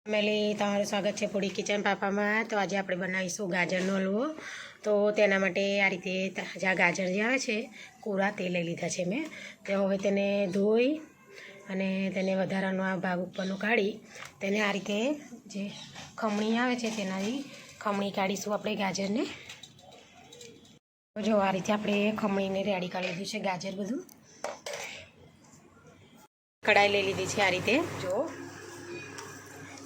Family તમારું સ્વાગત છે પૂડી કિચન પાપામાં। તો આજે આપણે બનાવીશું ગાજરનો હલવો। તો તેના માટે આ રીતે તાજા ગાજર જે આવે છે કોરા તે લઈ લીધા છે મેં। તો હવે તેને ધોઈ અને તેને વધારાનો આ ભાગ ઉપરનો કાઢી તેને આ રીતે જે ખમણી આવે છે તેનાથી ખમણી કાઢીશું આપણે ગાજરને। જો આ રીતે આપણે ખમણીને રેડી કરી લીધું છે ગાજર બધું। કઢાઈ લઈ લીધી છે આ રીતે જો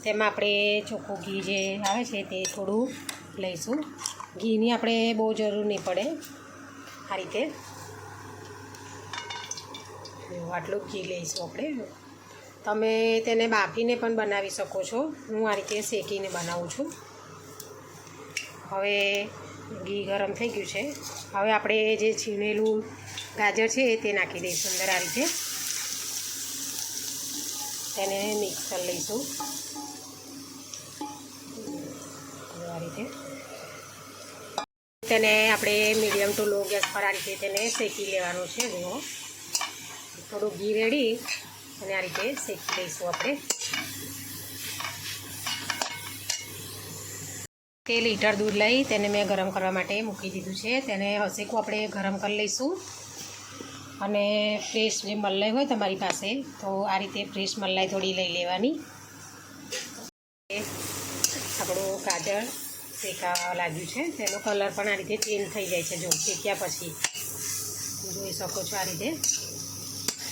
તેમાં આપણે ચોખ્ખું ઘી જે આવે છે તે થોડું લઈશું। ઘીની આપણે બહુ જરૂર નહીં પડે। આ રીતે આટલું ઘી લઈશું આપણે। તમે તેને બાફીને પણ બનાવી શકો છો, હું આ રીતે શેકીને બનાવું છું। હવે ઘી ગરમ થઈ ગયું છે, હવે આપણે જે છીણેલું ગાજર છે તે નાખી દઈશું અંદર। આ રીતે તેને મિક્સ કરી લઈશું। આ રીતે તેને આપણે મીડિયમ ટુ લો ગેસ પર આ રીતે તેને શેકી લેવાનું છે। જુઓ થોડું ઘી રેડી અને આ રીતે શેકી લઈશું આપણે। 1 લીટર દૂધ લઈ તેને મેં ગરમ કરવા માટે મૂકી દીધું છે। તેને હસેકું આપણે ગરમ કરી લઈશું અને ફ્રેશ જે મલાઈ હોય તમારી પાસે તો આ રીતે ફ્રેશ મલાઈ થોડી લઈ લેવાની। આપણું ગાજર શેકાવા લાગ્યું છે, તેનો કલર પણ આ રીતે ચેન્જ થઈ જાય છે। જો શેક્યા પછી જોઈ શકો છો આ રીતે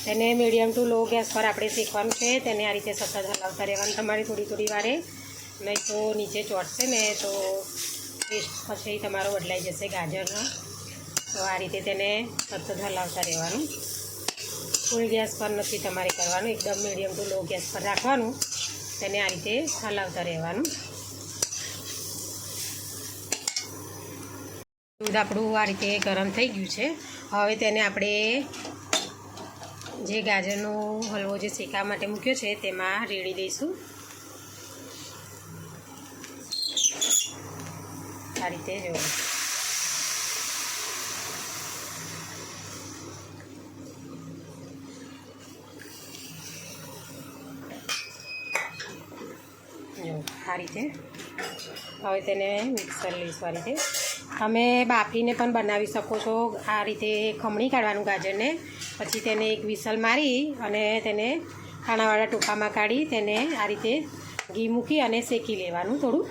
તેને મીડિયમ ટુ લો ગેસ પર આપણે શેકવાનું છે। તેને આ રીતે સતત હલાવતા રહેવાનું તમારે થોડી વારે, નહીં તો નીચે ચોંટશે ને તો ટેસ્ટ પછી તમારો બદલાઈ જશે ગાજરનો। તો આ રીતે તેને સતત હલાવતા રહેવાનું। ફૂલ ગેસ પર નથી તમારે કરવાનું, એકદમ મીડિયમ ટુ લો ગેસ પર રાખવાનું, તેને આ રીતે હલાવતા રહેવાનું। દૂધ આપણું આ રીતે ગરમ થઈ ગયું છે। હવે તેને આપણે જે ગાજરનો હલવો જે શેકવા માટે મૂક્યો છે તેમાં રેડી દઈશું। આ રીતે જો આ રીતે હવે તેને મિક્સ કરી લઈશું। આ રીતે તમે બાફીને પણ બનાવી શકો છો। આ રીતે ખમણી કાઢવાનું ગાજરને, પછી તેને એક વિસલ મારી અને તેને ખાણાવાળા ટોપામાં કાઢી તેને આ રીતે ઘી મૂકી અને શેકી લેવાનું થોડું।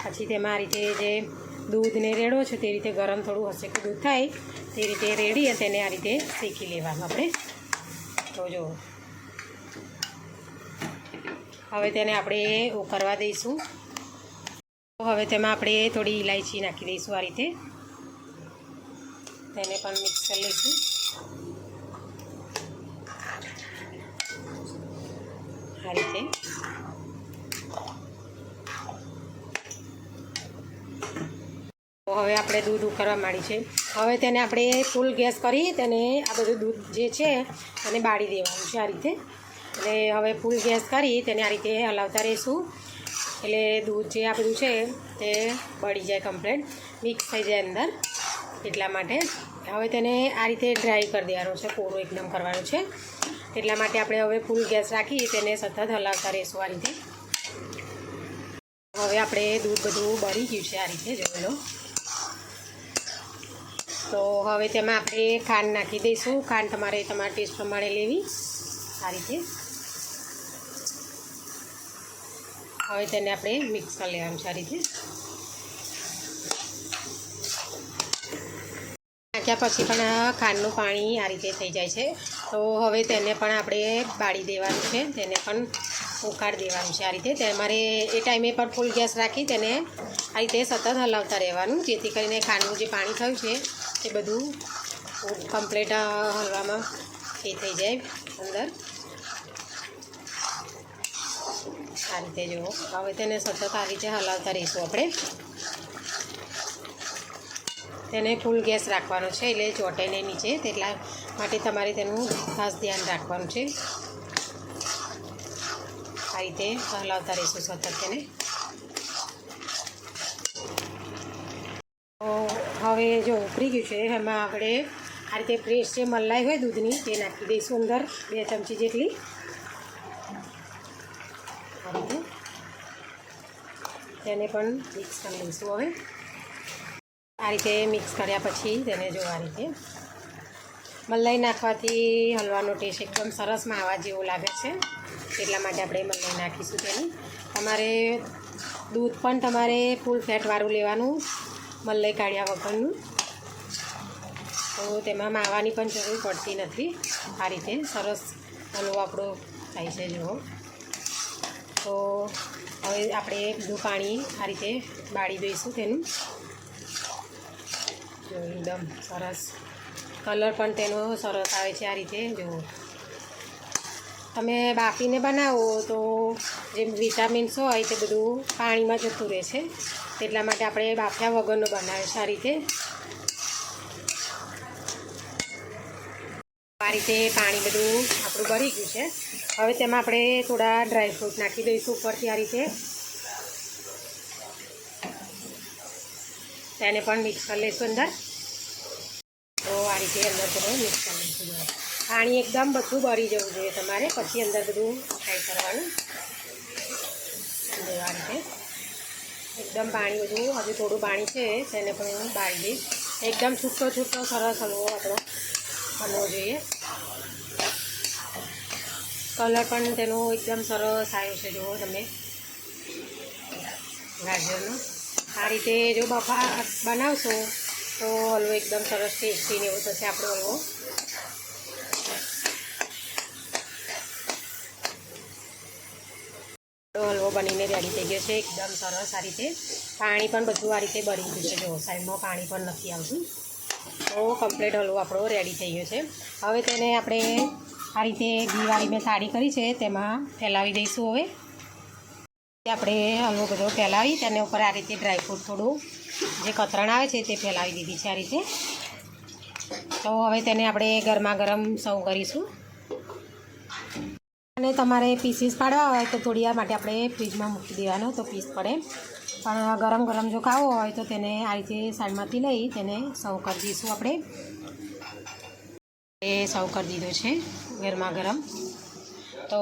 પછી તેમાં આ રીતે જે દૂધને રેડો છે તે રીતે ગરમ થોડું હસેકું દૂધ થાય તે રીતે રેડી અને તેને આ રીતે શેકી લેવાનું આપણે। તો જો હવે તેને આપણે ઉકળવા દઈશું। હવે તેમાં આપણે થોડી ઇલાયચી નાખી દઈશું। આ રીતે તેને પણ મિક્સ કરી લઈશું। આ રીતે હવે આપણે દૂધ ઉકળવા માંડી છે। હવે તેને આપણે ફૂલ ગેસ કરી તેને આ બધું દૂધ જે છે તેને બાળી દેવાનું છે આ રીતે। એટલે હવે ફૂલ ગેસ કરી તેને આ રીતે હલાવતા રહીશું, એટલે દૂધ જે આ બધું છે તે બળી જાય, કમ્પ્લીટ મિક્સ થઈ જાય અંદર, એટલા માટે। હવે તેને આ રીતે ડ્રાય કરી દેવાનું છે, કોરું એકદમ કરવાનું છે, એટલા માટે આપણે હવે ફૂલ ગેસ રાખી તેને સતત હલાવતા રહીશું આ રીતે। હવે આપણે દૂધ બધું બળી ગયું છે આ રીતે જોઈ લો। તો હવે તેમાં આપણે ખાંડ નાખી દઈશું। ખાંડ તમારા ટેસ્ટ પ્રમાણે લેવી આ રીતે। હવે તેને આપણે મિક્સ કરી લેવાનું છે આ રીતે। નાખ્યા પછી પણ ખાંડનું પાણી આ રીતે થઈ જાય છે, તો હવે તેને પણ આપણે બાળી દેવાનું છે, તેને પણ ઉકાળી દેવાનું છે આ રીતે। તમારે એ ટાઈમે પર ફૂલ ગેસ રાખી તેને આ રીતે સતત હલાવતા રહેવાનું, જેથી કરીને ખાંડનું જે પાણી થયું છે એ બધું કમ્પ્લીટ હલવામાં એ થઈ જાય અંદર આ રીતે। જુઓ હવે તેને સતત આ રીતે હલાવતા રહીશું આપણે। તેને ફૂલ ગેસ રાખવાનો છે એટલે ચોંટે નહીં નીચે, તેટલા માટે તમારે તેનું ખાસ ધ્યાન રાખવાનું છે। આ રીતે હલાવતા રહીશું સતત તેને। તો હવે જો ઉકળી ગયું છે, એમાં આપણે આ રીતે ફ્રેશ જે મલાઈ હોય દૂધની તે નાખી દઈશું અંદર, 2 ચમચી જેટલી આ રીતે। તેને પણ મિક્સ કરી લઈશું હવે. આ રીતે મિક્સ કર્યા પછી તેને જો આ રીતે મલાઈ નાખવાથી હલવાનો ટેસ્ટ એકદમ સરસ માવા જેવો લાગે છે, એટલા માટે આપણે મલાઈ નાખીશું તેની. તમારે દૂધ પણ તમારે ફૂલ ફેટવાળું લેવાનું, મલાઈ કાઢ્યા વગરનું, તો તેમાં માવાની પણ જરૂર પડતી નથી. આ રીતે સરસ હલવો આપણો થાય છે જુઓ. તો હવે આપણે બધું પાણી આ રીતે બાળી દઈશું તેનું. જો એકદમ સરસ કલર પણ તેનો સરસ આવે છે આ રીતે જુઓ. તમે બાફીને બનાવો તો જે વિટામિન્સ હોય તે બધું પાણીમાં જતું રહે છે, એટલા માટે આપણે બાફ્યા વગરનો બનાવે છે આ રીતે. આ રીતે પાણી બધું આપણું ભરી ગયું છે. હવે તેમાં આપણે થોડા ડ્રાયફ્રૂટ નાખી દઈશું ઉપરથી આ રીતે. તેને પણ મિક્સ કરી લઈશું અંદર. તો આ રીતે અંદર બધું મિક્સ કરી લઈશું. પાણી એકદમ બધું ભરી જવું જોઈએ તમારે, પછી અંદર બધું ફ્રાય કરવાનું. આ રીતે એકદમ પાણી બધું, હજુ થોડું પાણી છે તેને પણ હું બાળી દઈશ. એકદમ છૂટો છૂટો સરસ હલવો આપણો બનવો જોઈએ. કલર પણ તેનો એકદમ સરસ આવ્યો છે જુઓ તમે ગાજરનો. આ રીતે જો બફા બનાવશો તો હલવો એકદમ સરસ ટેસ્ટી ને એવો થશે આપણો હલવો. હલવો બનીને રેડી થઈ ગયો છે એકદમ સરસ. આ રીતે પાણી પણ બધું આ રીતે બળી ગયું છે, જો સાઈડમાં પાણી પણ નથી આવતું. તો કમ્પ્લીટ હલવો આપણો રેડી થઈ ગયો છે. હવે તેને આપણે આ રીતે ઘીવાળી મેં થાળી કરી છે તેમાં ફેલાવી દઈશું. હવે આપણે હલવો બધો ફેલાવી તેને ઉપર આ રીતે ડ્રાયફ્રૂટ થોડું જે કતરણ આવે છે તે ફેલાવી દીધી છે આ રીતે. તો હવે તેને આપણે ગરમા ગરમ સર્વ કરીશું. અને તમારે પીસીસ પાડવા હોય તો થોડી વાર માટે આપણે ફ્રીજમાં મૂકી દેવાનો તો પીસ પડે, પણ ગરમ ગરમ જો ખાવો હોય તો તેને આ રીતે સાઈડમાંથી લઈ તેને સર્વ કરી દઈશું. આપણે એ સર્વ કરી દીધો છે ગરમા ગરમ. તો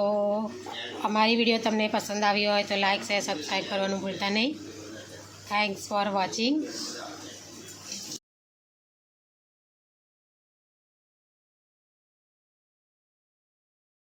અમારી વિડીયો તમને પસંદ આવી હોય તો લાઇક શેર સબસ્ક્રાઈબ કરવાનું ભૂલતા નહીં. Thanks for watching.